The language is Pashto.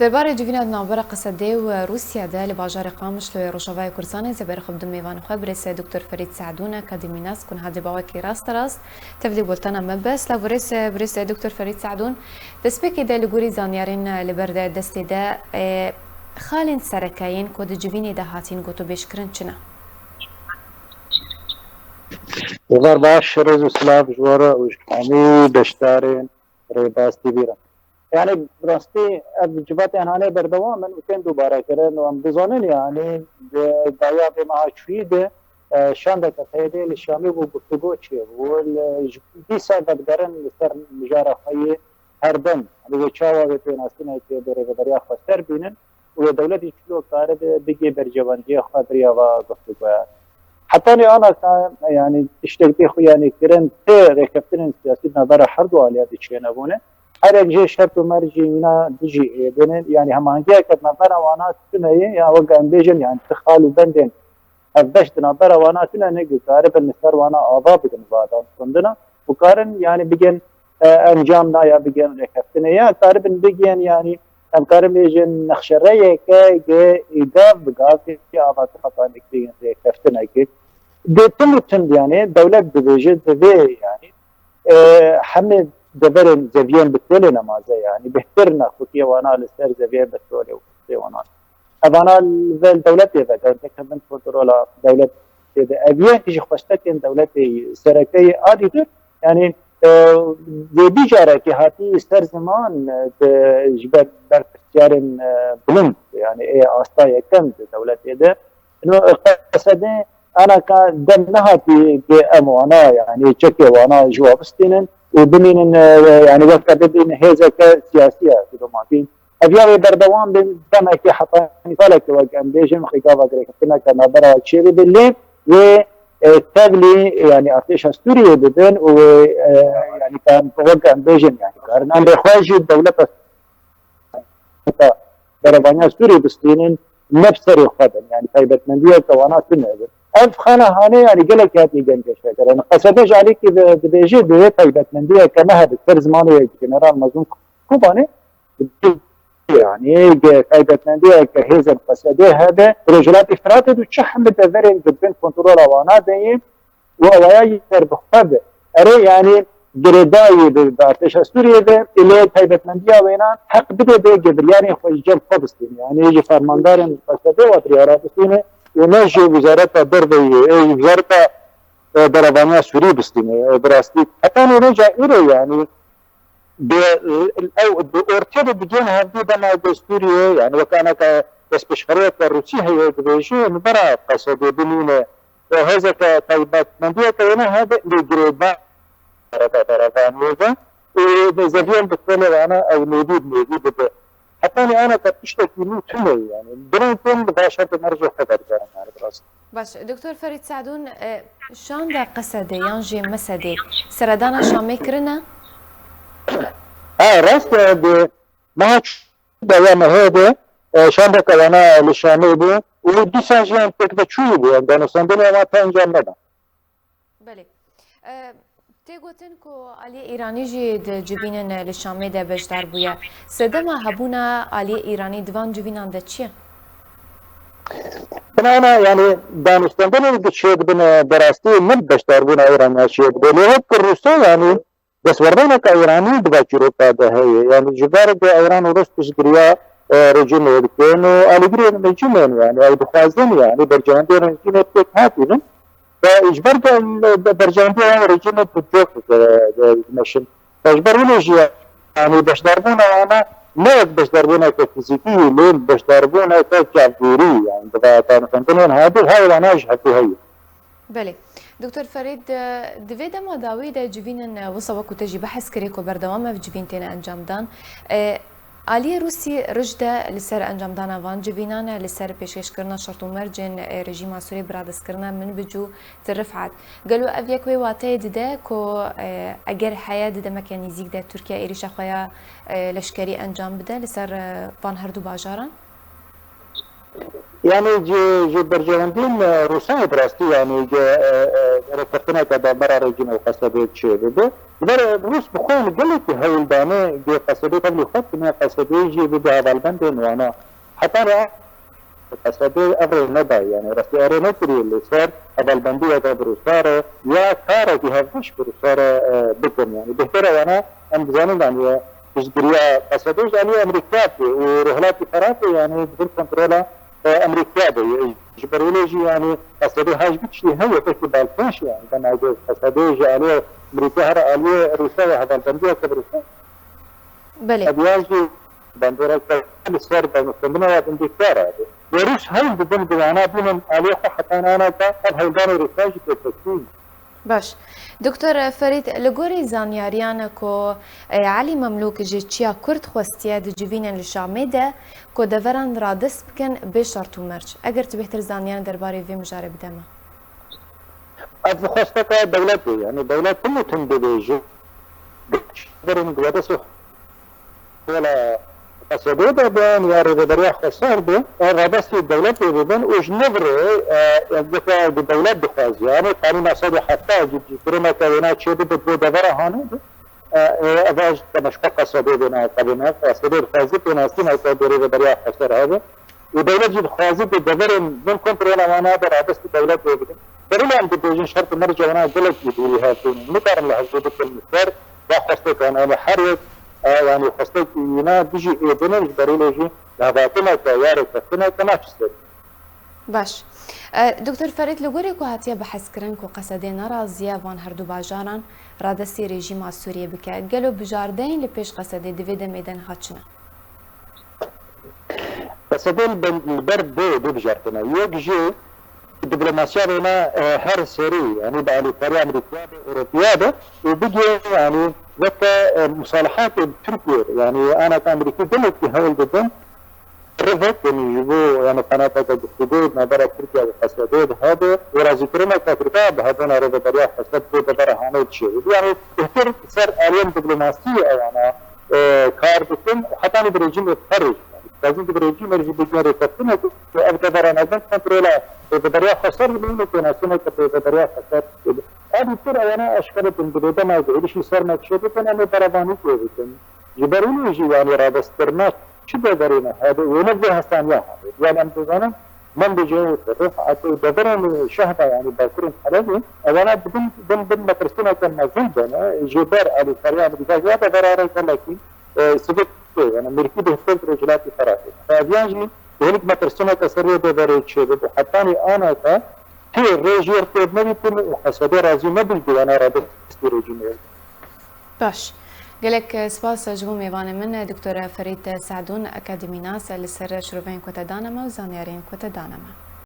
درباره جوینا ناوبره قصده و روسیا ده لباجار قامش لوی روشاوای کرسانی زبر خب دم میوان خبرس دکتر فرید سعدون اکادمیناس کن هدی باوکی راست تفلی بولتنا مبس لورس برس دکتر فرید سعدون دسپکی ده لگوری زانیارین لبرده دستی ده خالین سرکاین کود جوینی ده هاتین گوتو بشکرن چنه وغار باش رز وسلاف جوارا وجحامي بشتارين ريباستي بيرا يعني براستي جبات هانه بردوام من وكان دوباره كرن وام بزونن يعني دايا بما شويد شاندك تهدي للشامي وبتبو تشي وال دي سبب درن سر مجاره خي هردن اللي تشاوا بين اسنا كي دريا خسر بينن ودولتي شلو قارب بيجي برجوانجي خاطريا وقفتو حتى انا يعني اشتغلت يعني كرن ركبتن سياسي نظر حرب واليات تشينبونه هر جه شرط مرجي منا دجي بين يعني هم هنجي كد نظر وانا تنه يا وقان بيجن يعني تخالو بندن افدشت نظر وانا تنه نجي قارب النصر وانا ابا بدن بعد عندنا وقارن يعني بيجن انجامنا يا بيجن ركبتن يا قارب بيجن يعني امكارم بيجن نخشريه كي ايجاب بقاف في ابات خطا نكتين ركبتن اكيد تم يعني دولة بيجي يعني حمد دبر زبيان بتولي نمازه يعني بهترنا خوتي وانا لسر زبيان بتولي وخوتي وانا انا الدولة اذا كانت كمان كنترولا دولة اذا ابيه تيجي خوشتك ان دولة سركي عادي يعني بيجاره كي هاتي سر زمان جبت بركتيار بلند يعني ايه اسطايا كم دولة اذا انه قصدي انا كان دم نهاتي اموانا يعني تشكي وانا جواب استنن وبنين يعني وقت بدين هيزه سياسيه في دوماتين ابيار بردوان بين دم كي حتى فلك وقت بيجن خيكا فكرة كنا كنا برا تشيري بالليل و تبلي يعني ارتيش استوري بدن و يعني كان وقت بيجن يعني كان امر خارجي الدوله بربانيا استوري بستينن نفسري خدم يعني فايدة مندية كوانا تنعبر اف خانه هانه يعني قالك هاتي جنجش فكر انا قصدش عليك بديجي به فايدة مندية كما هذا كثير زماني جنرال مظلوم كوباني يعني فايدة مندية كهيزن قصده هذا رجلات افراد وتشحن بالتذرين ضد كنترول وانا دايم ويا يتر بخفض اري يعني جريداي بارتش سوريا ده اللي فايدة مندية وينا حق بده بيجبر يعني خوش جنب فلسطين يعني يجي فرماندار قصده وطريارات فلسطين ونجي وزارة الدربية وزارة برلمانية سوريا بستينة براستي حتى أنا رجع إلى يعني أو أرتبط بجين هذه بنا دستورية يعني وكان كاستشفارات الروسية هي بيجي مباراه قصد بنينة وهذا كطيبات من دي كنا هذا لجريبا برلمانية وزبيان بتكلم أنا أو نودي بده حتى أنا كنت أشتكي له تمي يعني بريتم باشا نرجع خبر جانا يعني براس باش دكتور فريد سعدون شان دا قصده يانجي مسدي سردانا شامي كرنا راست ما دايما هذا شان دا كلنا لشامي بو ودي ساجين تكبر شو بو عندنا صندوق ما تنجم بنا بله تيغوتن كو علي ايراني جي جبينن لشامي دا بجدار بويا سدما هبونا علي ايراني دوان جبينان دا چيه أنا يعني دانستان اللي شيء بين دراستي من بشتر بين إيران شيء بين الروسية يعني بس وردنا كإيراني بقى هذا هي يعني جبار إيران وروس تشجريا رجيم يمكن وأليجري رجيم يعني أو بخازن يعني برجان دي رجيم تكاتين فإجبار برجان دي رجيم بتجوك ماشين فإجبار ولا يعني بشتر بين أنا ما باش ضربونا كفيزيكي لين باش ضربونا كجافوري يعني كانوا فهمتني هاي انا اجهد هي بله دكتور فريد دوی دما داوی دا جوینن وصوا کو تجي بحث كري كو بردوام في جوین تينا انجام دان آلية روسي رجدة لسر انجام دانا وان جوینان لسر پیشکش کرنا شرط و مرجن رژیم سوری برادس کرنا من بجو ترفعت قالوا افيك وي واتي دده كو اگر حياة دده مكانيزيك ده تركيا ايريشا خويا لشكري انجام بده لسر وان هردو باجاران يعني جي برجواندين روسان براستي يعني جي ركبتنا كذا برا رجيم القصدي شيء بده روس بخون قلت هاي البانة جي قصدي قبل خط من قصدي جي بده هذا البندين وانا حتى أنا قصدي أفرج نبا يعني رستي أري نتري اللي صار هذا البندية بروسارة يا كارة في هذاش بروسارة بكم يعني بهترة وانا أنا بزاني يعني تجدريا قصدي جالي أمريكا ورهلات فراتي يعني بدون كنترولا امريكا جبرولوجي يعني قصدي هاج بتشي هي تكتب بالكاش يعني كان عايز قصدي جالي امريكا هر عليه روسيا هذا البنديه كبروسيا بله ابياجي بندره الصور بمستمنا امريكا وروس هاي بدون بمعنى بهم عليه حتى انا قد هيدان روسيا تكتب باش دکتۆر فەرید لە گۆری زانیاریانە کۆ علی مەملوک جێ چیا کورد خۆستیە دجیڤینە لە شامێدا کۆ دەڤەران ڕادست بکەن بێ شەرت و مەرج ئەگەر تو بێتر زانیان دەربارەی vê مژارە بدەمە از خواستك دولتي يعني دولة كلهم بيجوا برم دوادسو ولا قصدوا بان يا رب بريا خسار به رابطة الدولة بين وجنبر الذكاء الدولة بخاز يعني قانون أسد حتى جد كريمة كائنات شيء بدو دبره هانو أفاج تمشق قصدوا بنا قبنا قصدوا الخازي بنا سنا كبر بريا خسار هذا ودولة جد خازي بدبر من كنترول أمانة رابطة الدولة بين بريلا عند بيجين شرط مرجع أنا دولة يدوري هاتون مقارن لحظة المستر وخاصة أنا حرب يعني خاصة ينا بيجي إبنان بريلوجي لهذا تيار كنا كما تشتري. باش دكتور فريد لغوري كو هاتيا بحث كرن كو قصدي نرازيا وان هردو باجاران رادسي ريجيم سوريا بك قالوا بجاردين لبيش قصدي ديفيدا ميدان هاتشنا. قصدي البرد دو بجاردنا يجي الدبلوماسية هنا هر سوري يعني بقى طريقة أمريكية أوروبية وبيجي يعني وقت مصالحات تركيا يعني أنا كأمريكي قلت هول جدا رفضت يعني يجيبوا يعني قناة الحدود ما بين تركيا والحسادات هذا ورازقنا كأفريقيا بهذا رفض طريقة حساد كده برا هانو شيء يعني كثير صار اليوم دبلوماسية يعني كاردكم وحتى أنا بريجيم الخارج لازم بريجيم اللي بيجي ركبتنا أبدا أنا أظن كنترولا بطريقة خسر منه كناسنا بطريقة خسر هذه ترى أنا أشكال بنبدأ ما يقول شيء صار ما تشوفه أنا براباني كويسين جبروني يجي يعني رابسترنا شو بدرينا هذا ونبه هستانيا يعني أنا بزانا من بيجي رفعت دبرنا شهادة يعني باكرين حلالي أنا بدن مدرسنا كان مزيدا جبر على الطريقة بدي هذا براري لكن سبب يعني أمريكي بهتم رجلات فراتي فأبيانجي هناك مدرسنا كسرية بدري شيء حتى أنا كا في الرجير تبني بيكون حسابي رازي ما بيجي أنا رابط استيروجيني. باش قالك سپاس جبو میوان من دکتور فرید سعدون اکادمی ناس لسر شروفین کتا دانما و زانیارین کتا دانما